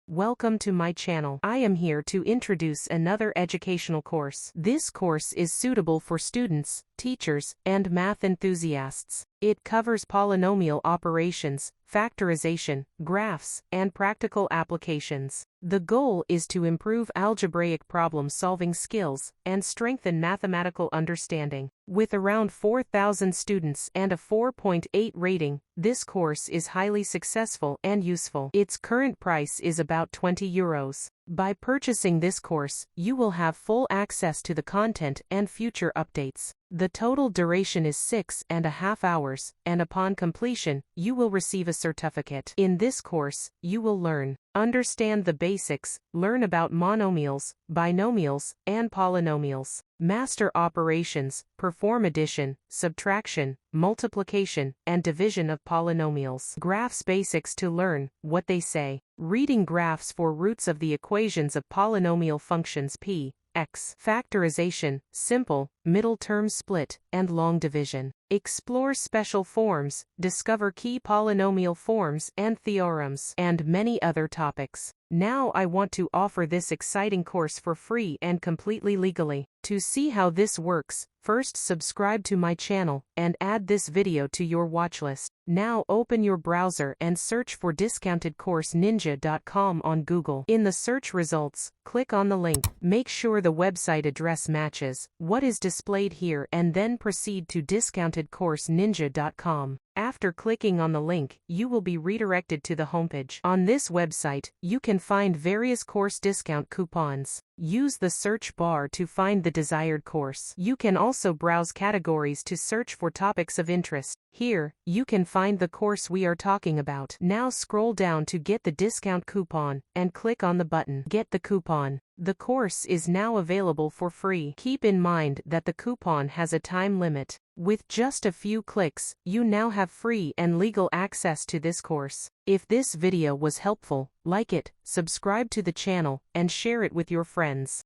Welcome to my channel. I am here to introduce another educational course. This course is suitable for students, teachers, and math enthusiasts. It covers polynomial operations, factorization, graphs, and practical applications. The goal is to improve algebraic problem-solving skills and strengthen mathematical understanding. With around 4,000 students and a 4.8 rating, this course is highly successful and useful. Its current price is about €20. By purchasing this course, you will have full access to the content and future updates. The total duration is 6.5 hours, and upon completion, you will receive a certificate. In this course, you will understand the basics, learn about monomials, binomials, and polynomials, master operations, perform addition, subtraction, multiplication, and division of polynomials. Graphs basics to learn what they say. Reading graphs for roots of the equations of polynomial functions p, x. Factorization, simple, middle term split, and long division. Explore special forms, discover key polynomial forms and theorems, and many other topics. Now I want to offer this exciting course for free and completely legally. To see how this works, first subscribe to my channel and add this video to your watch list. Now open your browser and search for discountedcourseninja.com on Google. In the search results, click on the link. Make sure the website address matches what is displayed here and then proceed to discountedcourseninja.com. After clicking on the link, you will be redirected to the homepage. On this website, you can find various course discount coupons. Use the search bar to find the desired course. You can also browse categories to search for topics of interest. Here, you can find the course we are talking about. Now scroll down to get the discount coupon, and click on the button Get the Coupon. The course is now available for free. Keep in mind that the coupon has a time limit. With just a few clicks, you now have free and legal access to this course. If this video was helpful, like it, subscribe to the channel, and share it with your friends.